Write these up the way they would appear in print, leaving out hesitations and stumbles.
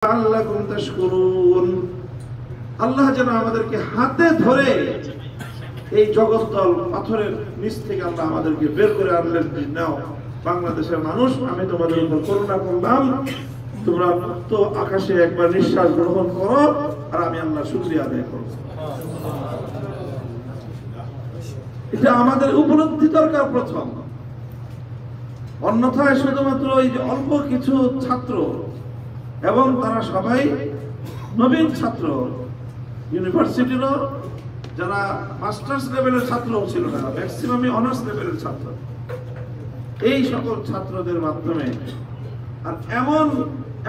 লাআল্লাকুম তাশকুরুন। আল্লাহ যেন আমাদেরকে হাতে ধরে এই জগদ্দল পাথরের নিচ থেকে আল্লাহ আমাদেরকে বের করে আনলেন। নাও বাংলাদেশের মানুষ, আমি তোমাদের উপর করুণা করলাম, তোমরা মুক্ত আকাশে একবার নিঃশ্বাস গ্রহণ করো আর আমি আল্লাহ শুকরিয়া আদায় করব। এটা আমাদের উপলব্ধি দরকার প্রথম। অন্যথায় শুধুমাত্র এই যে অল্প কিছু ছাত্র এবং তারা সবাই নবীন ছাত্র, ইউনিভার্সিটিরও যারা মাস্টার্স লেভেলের ছাত্র ছিল না, ম্যাক্সিমামই অনার্স লেভেলের ছাত্র, এই সকল ছাত্রদের মাধ্যমে আর এমন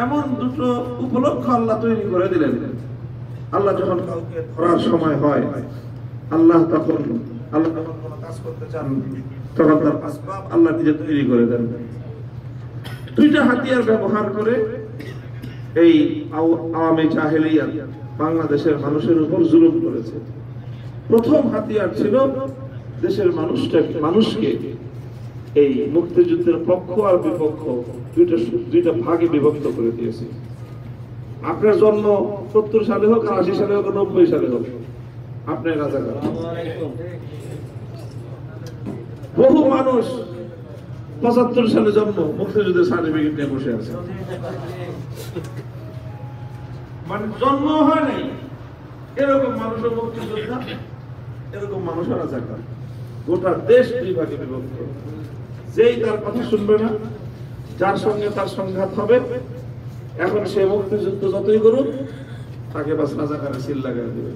এমন দুটো উপলক্ষ আল্লাহ তৈরি করে দিলেন। আল্লাহ যখন কাউকে ধরার সময় হয়, আল্লাহ যখন কোনো কাজ করতে চান তখন তার আসবাব আল্লাহ নিজে তৈরি করে দেন। দুইটা হাতিয়ার ব্যবহার করে এই আওয়ামী জাহেলিয়া বাংলাদেশের মানুষের উপর জুলুম করেছে। প্রথম হাতিয়ার ছিল দেশের মানুষকে এই মুক্তিযুদ্ধের পক্ষ আর বিপক্ষ দুইটা ভাগে বিভক্ত করে দিয়েছে। আপনার জন্ম 70 সালে হোক, 80 সালে হোক, 90 সালে হোক, আপনার রাজাকার। বহু মানুষ 75 সালে জন্ম, মুক্তিযুদ্ধের সার্টিফিকেট নিয়ে বসে আছে, মানে জন্ম হয় নাই এরকম মানুষের মুক্তিযোদ্ধা, এরকম মানুষের রাজাকার। গোটা দেশ দুই ভাগে বিভক্ত। যেই তার কথা শুনবে না, যার সঙ্গে তার সংঘাত হবে, এখন সে মুক্তিযুদ্ধ যতই করুক তাকে বাস রাজাকারের সিল লাগাই দেবে।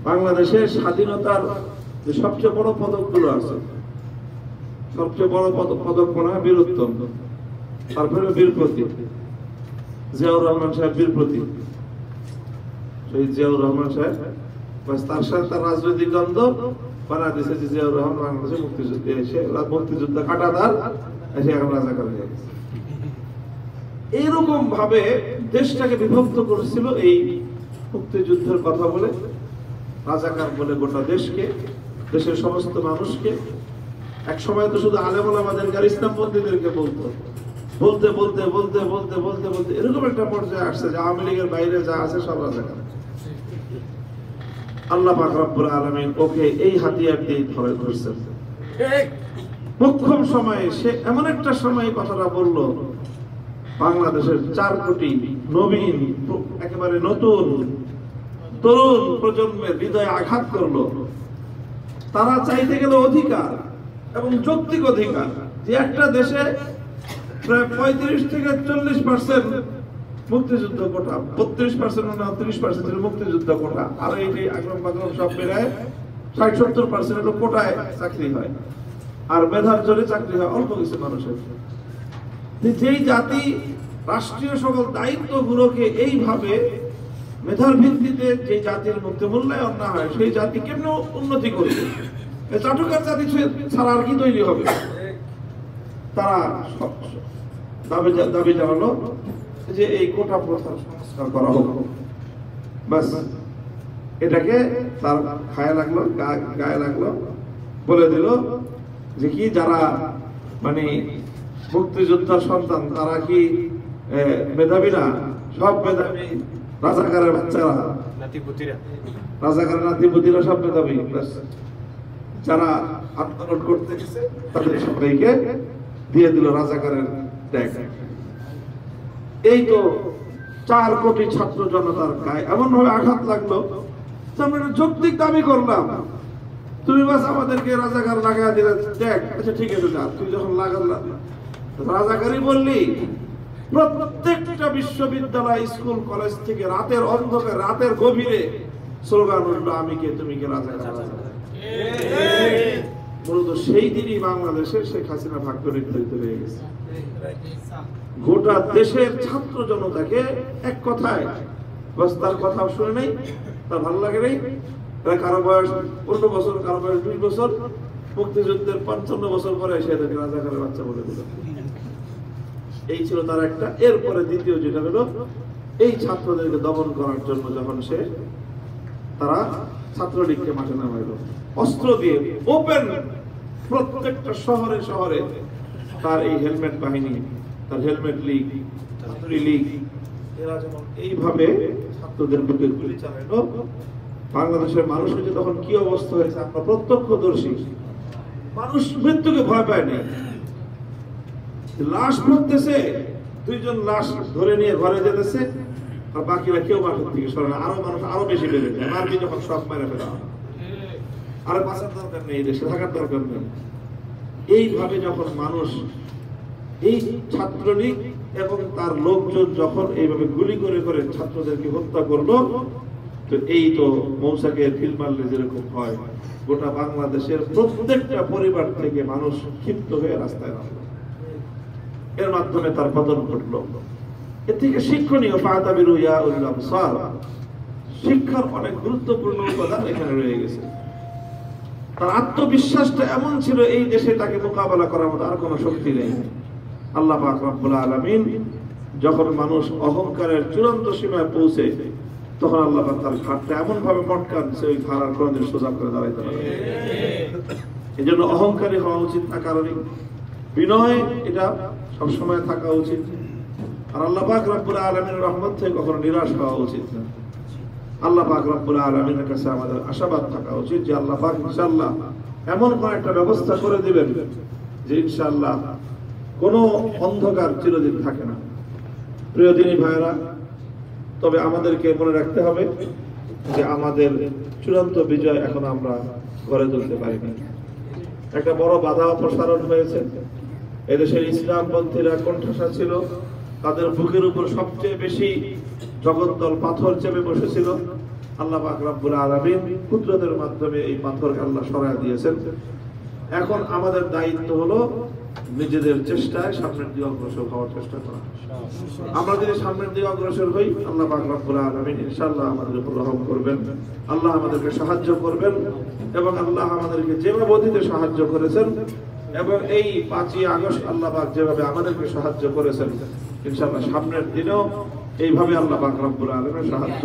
বাংলাদেশের স্বাধীনতার যে সবচেয়ে বড় পদকগুলো আছে, সবচেয়ে বড় পদক মনে হয় বীরত্তম, তারপরে বীর প্রতীক। জিয়াউর রহমান সাহেব বীর প্রতীক, শহীদ জিয়াউর রহমান সাহেব, তার সাথে তার রাজনৈতিক দ্বন্দ্ব বানা দিয়েছে যে জিয়াউর রহমান বাংলাদেশে মুক্তিযুদ্ধে এসে মুক্তিযুদ্ধ কাটাদার এসে এখন রাজাকার হয়ে গেছে। এইরকম ভাবে দেশটাকে বিভক্ত করেছিল এই মুক্তিযুদ্ধের কথা বলে, রাজাকার বলে গোটা দেশকে, দেশের সমস্ত মানুষকে। এক সময় তো শুধু আলেম ওলামাদেরকে আর ইসলামপন্থীদেরকে বলতে বলতে বলতে বলতে বলতে বলতে বলতে এরকম একটা পর্যায়ে আসছে যে আওয়ামী লীগের বাইরে যা আছে সব রাজাকার। আল্লাহ পাক রব্বুল আলামিন ওকে এই হাতিয়ার দিয়ে ধরছেন। মোক্ষম সময়ে সে এমন একটা সময় কথাটা বলল, বাংলাদেশের 4 কোটি নবীন একেবারে নতুন তরুণ প্রজন্মের হৃদয়ে আঘাত করলো। তারা চাইতে গেলে অধিকার এবং যৌক্তিক অধিকার, যে একটা দেশে প্রায় 35 থেকে 40% মুক্তিযুদ্ধ কোটা, 32% না 30% ছিল মুক্তিযুদ্ধ কোটা, আর এই যে আগ্রম বাগ্রম সব বেড়ায় 60-70% হলো কোটায় চাকরি হয়, আর মেধার জোরে চাকরি হয় অল্প কিছু মানুষের। যেই জাতি রাষ্ট্রীয় সকল দায়িত্বগুলোকে এইভাবে মেধার ভিত্তিতে যে জাতির মধ্যে মূল্যায়ন না হয়, সেই জাতি কেমন উন্নতি করবে? চাটুকার জাতি ছাড়া আর কি তৈরি হবে? তারা দাবি জানালো যে এই কোটা প্রথা সংস্কার করা হোক। বাস এটাকে তার গায়ে লাগলো, বলে দিল যে কি যারা মানে মুক্তিযোদ্ধার সন্তান তারা কি মেধাবী না? সব মেধাবী রাজাকারের বাচ্চারা, রাজাকারের নাতিপুতিরা সব মেধাবী। যারা আন্দোলন করতে গেছে তাদের সবাইকে দিয়ে দিল রাজাকারের ট্যাগ। এই তো 4 কোটি ছাত্র জনতার গায়ে এমন ভাবে আঘাত লাগলো, আমরা যৌক্তিক দাবি করলাম, তুমি বাস আমাদেরকে রাজাকার লাগাই দিলে ট্যাগ। আচ্ছা ঠিক আছে, যা তুই যখন লাগালাম রাজাকারই বললি, প্রত্যেকটা বিশ্ববিদ্যালয় স্কুল কলেজ থেকে রাতের অন্ধকার, রাতের গভীরে স্লোগান উঠলো, আমি কে তুমি কে, রাজাকার। মূলত সেই দিনই বাংলাদেশে শেখ হাসিনা ভাগ্য নির্ধারিত হয়ে গেছে। গোটা দেশের ছাত্র জনতাকে এক কথায় বাস তার কথা শুনে নেই, তার ভালো লাগে নেই। কারো বয়স 15 বছর, কারো বয়স 20 বছর, মুক্তিযুদ্ধের 55 বছর পরে এসে তাকে রাজাকারের বাচ্চা বলে দিল। এই ছিল তার একটা। এরপরে দ্বিতীয় যেটা হলো, এই ছাত্রদেরকে দমন করার জন্য যখন তারা ছাত্রলীগকে মাঠে নামাইল অস্ত্র দিয়ে, ওপেন প্রত্যেকটা শহরে শহরে তার এই হেলমেট বাহিনী, তার হেলমেট লীগ, ছাত্রী লীগ, এরা যখন এইভাবে ছাত্রদের বুকে গুলি চালালো, বাংলাদেশের মানুষের যে তখন কি অবস্থা হয়েছে আমরা প্রত্যক্ষদর্শী। মানুষ মৃত্যুকে ভয় পায় না। লাশ পড়তেছে, দুইজন লাশ ধরে নিয়ে ঘরে যেতেছে, আর বাকিরা কেউ মাঠের দিকে সরে না। আরো মানুষ আরো বেশি বেড়ে যায়, মারবি যখন সব মেরে ফেলা হয়। আর বাঁচার দরকার নেই, দেশে থাকার দরকার নেই। এইভাবে যখন মানুষ, এই ছাত্রলীগ এবং তার লোকজন যখন এইভাবে গুলি করে করে ছাত্রদেরকে হত্যা করলো, তো এই তো মৌসাকে ফিল মারলে যেরকম হয়, গোটা বাংলাদেশের প্রত্যেকটা পরিবার থেকে মানুষ ক্ষিপ্ত হয়ে রাস্তায় নামলো। এর মাধ্যমে তার পতন ঘটলো। এর থেকে শিক্ষণীয় ফাতাবিরু ইয়া উলিল আবসার, শিক্ষার অনেক গুরুত্বপূর্ণ উপাদান এখানে রয়ে গেছে। তার আত্মবিশ্বাসটা এমন ছিল, এই দেশে তাকে মোকাবেলা করার মতো আর কোনো শক্তি নেই। আল্লাহ পাক রব্বুল আলামিন যখন মানুষ অহংকারের চূড়ান্ত সীমায় পৌঁছে, তখন আল্লাহ পাক তার ঘাটটা এমন ভাবে মটকান সে ওই ঘাড় আর কোনদিন সোজা করে দাঁড়াইতে পারে। এই জন্য অহংকারী হওয়া উচিত না কারণে, বিনয় এটা সবসময় থাকা উচিত। আর আল্লাহ পাক রব্বুল আলামিনের রহমত থেকে কখনো নিরাশ হওয়া উচিত না। আল্লাহ পাক রব্বুল আলামিনের কাছে আমাদের আশাবাদ থাকা উচিত যে আল্লাহ পাক ইনশাআল্লাহ এমন কোন একটা ব্যবস্থা করে দিবেন যে ইনশাআল্লাহ কোনো অন্ধকার চিরদিন থাকে না। প্রিয় দিনী ভাইরা, তবে আমাদেরকে মনে রাখতে হবে যে আমাদের চূড়ান্ত বিজয় এখন আমরা গড়ে তুলতে পারিনি। একটা বড় বাধা অপসারণ হয়েছে। এদেশের ইসলামপন্থীরা কোণঠাসা ছিল, তাদের বুকের উপর সবচেয়ে বেশি জগদ্দল পাথর চেপে বসেছিল। আল্লাহ পাক রব্বুল আলামিন কুদরতের মাধ্যমে এই পাথরকে আল্লাহ সরায় দিয়েছেন। এখন আমাদের দায়িত্ব হলো নিজেদের চেষ্টায় সামনের দিকে অগ্রসর হওয়ার চেষ্টা করা। আমরা যদি সামনের দিকে অগ্রসর হই, আল্লাহ পাক রব্বুল আলামিন ইনশাআল্লাহ আমাদের উপর রহম করবেন, আল্লাহ আমাদেরকে সাহায্য করবেন, এবং আল্লাহ আমাদেরকে যেভাবে অতীতে সাহায্য করেছেন এবং এই 5ই আগস্ট আল্লাহ পাক যেভাবে আমাদেরকে সাহায্য করেছেন, ইনশাআল্লাহ সামনের দিনেও এইভাবে আল্লাহ পাক রব্বুল আলামিনের সাহায্য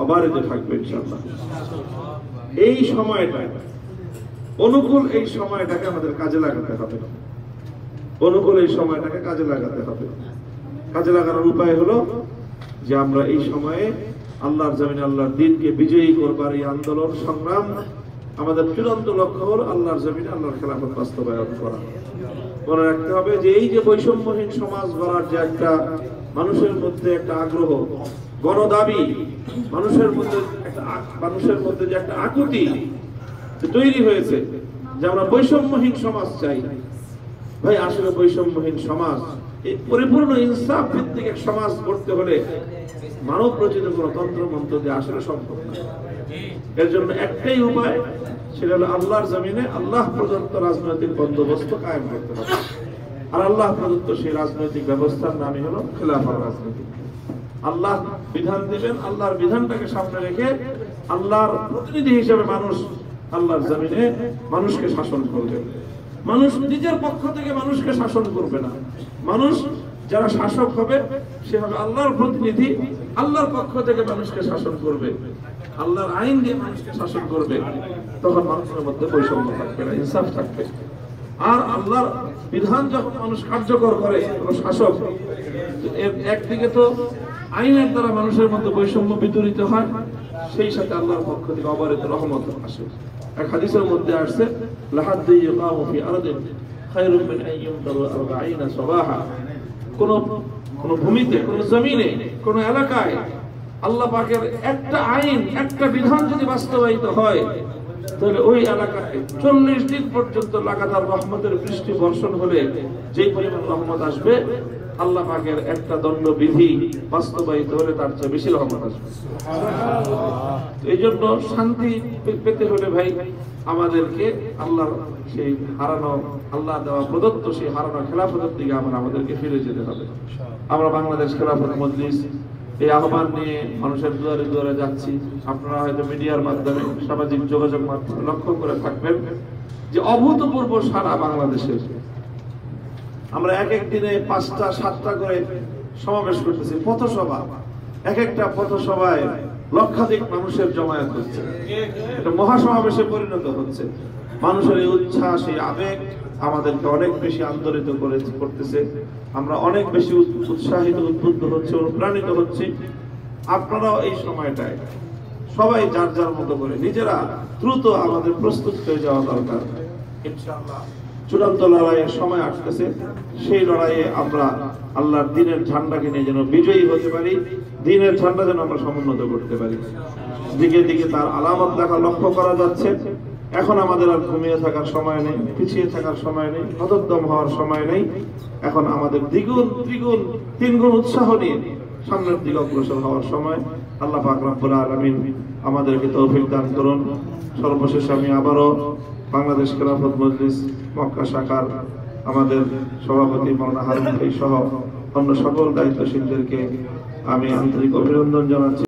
অবারিত থাকবে ইনশাআল্লাহ। এই সময়টা অনুকূল, এই সময়টাকে আমাদের কাজে লাগাতে হবে। অনুকূল এই সময়টাকে কাজে লাগাতে হবে। কাজে লাগানোর উপায় হলো যে আমরা এই সময়ে আল্লাহর জমিনে আল্লাহর দ্বীনকে বিজয়ী করবার এই আন্দোলন সংগ্রাম, আমাদের চূড়ান্ত লক্ষ্য হল আল্লাহর জমিনে আল্লাহর খেলাফত বাস্তবায়ন করা। মনে রাখতে হবে যে এই যে বৈষম্যহীন সমাজ গড়ার যে একটা মানুষের মধ্যে একটা আগ্রহ, গণদাবি, মানুষের মধ্যে যে একটা আকুতি তৈরি হয়েছে যে আমরা বৈষম্যহীন সমাজ চাই। ভাই আসলে বৈষম্যহীন সমাজ, এই পরিপূর্ণ ইনসাফ ভিত্তিক এক সমাজ করতে হলে মানব রচিত কোনো তন্ত্র মন্ত্র দিয়ে আসলে সম্ভব না। এর জন্য একটাই উপায়, সেটা হলো আল্লাহর জমিনে আল্লাহ প্রদত্ত রাজনৈতিক বন্দোবস্ত কায়েম করতে হবে। আর আল্লাহ প্রদত্ত সেই রাজনৈতিক ব্যবস্থার নামই হলো খেলাফত রাজনীতি। আল্লাহ বিধান দিবেন, আল্লাহর বিধানটাকে সামনে রেখে আল্লাহর প্রতিনিধি হিসেবে মানুষ আল্লাহর জমিনে মানুষকে শাসন করবে। মানুষ নিজের পক্ষ থেকে মানুষকে শাসন করবে না। মানুষ যারা শাসক হবে সে হবে আল্লাহর প্রতিনিধি, আল্লাহর পক্ষ থেকে মানুষকে শাসন করবে, আল্লাহর আইন দিয়ে মানুষকে শাসন করবে। তখন মানুষের মধ্যে বৈষম্য থাকবে না, ইনসাফ থাকবে। আর আল্লাহর বিধান যখন মানুষ কার্যকর করে, কোনো শাসক, একদিকে তো আইনের দ্বারা মানুষের মধ্যে বৈষম্য বিতরিত হয়, সেই সাথে আল্লাহর পক্ষ থেকে অবারিত রহমত আসে। এক হাদিসের মধ্যে আসছে, লাহাদ্দু ইয়াকামু ফি আরদিন খায়রুম মিন আন ইউমতারু 40 সাবাহা। কোন ভূমিতে, কোন জমিনে, কোন এলাকায় আল্লাহ পাকের একটা আইন, একটা বিধান যদি বাস্তবায়িত হয়, তাহলে ওই এলাকায় 40 দিন পর্যন্ত লাগাতার রহমতের বৃষ্টি বর্ষণ হলে যেই পরিমাণ রহমত আসবে, আল্লাহ পাকের একটা দণ্ড বিধি বাস্তবায়িত হলে তার চেয়ে বেশি রহমত আসবে। এই জন্য শান্তি পেতে হলে ভাই আমাদেরকে আল্লাহর সেই হারানো, আল্লাহ দেওয়া প্রদত্ত সেই হারানো খেলাফতের দিকে আমাদেরকে ফিরে যেতে হবে। আমরা বাংলাদেশ খেলাফত মজলিস এই আহ্বান নিয়ে মানুষের দুয়ারে দুয়ারে যাচ্ছি। আপনারা হয়তো মিডিয়ার মাধ্যমে, সামাজিক যোগাযোগ মাধ্যমে লক্ষ্য করে থাকবেন যে অভূতপূর্ব সারা বাংলাদেশের আমরা এক এক দিনে 5টা 7টা করে সমাবেশ করতেছি, পথসভা। এক একটা পথসভায় লক্ষাধিক মানুষের জমায়েত হচ্ছে, এটা মহাসমাবেশে পরিণত হচ্ছে। মানুষের এই উচ্ছ্বাস, এই আবেগ আমাদেরকে অনেক বেশি আন্দোলিত করতেছে। আমরা অনেক বেশি উৎসাহিত, উদ্বুদ্ধ হচ্ছে, অনুপ্রাণিত হচ্ছি। আপনারাও এই সময়টায় সবাই যার যার মতো করে নিজেরা দ্রুত আমাদের প্রস্তুত হয়ে যাওয়া দরকার। ইনশাআল্লাহ চূড়ান্ত লড়াইয়ের সময় আসতেছে। সেই লড়াইয়ে আমরা আল্লাহর দ্বীনের ঝান্ডাকে নিয়ে যেন বিজয়ী হতে পারি, দ্বীনের ঝান্ডা যেন আমরা সমুন্নত করতে পারি। দিকে দিকে তার আলামত দেখা লক্ষ্য করা যাচ্ছে। এখন আমাদের আর ঘুমিয়ে থাকার সময় নেই, পিছিয়ে থাকার সময় নেই, হতোদ্যম হওয়ার সময় নেই। এখন আমাদের দ্বিগুণ ত্রিগুণ তিনগুণ উৎসাহ নিয়ে সামনের দিকে অগ্রসর হওয়ার সময়। আল্লাহ পাক রব্বুল আলামিন আমাদেরকে তৌফিক দান করুন। সর্বশেষ আমি আবারও বাংলাদেশ খেলাফত মজলিস মক্কা শাখার আমাদের সভাপতি মাওলানা হারুন ভাই সহ অন্য সকল দায়িত্বশীলদেরকে আমি আন্তরিক অভিনন্দন জানাচ্ছি।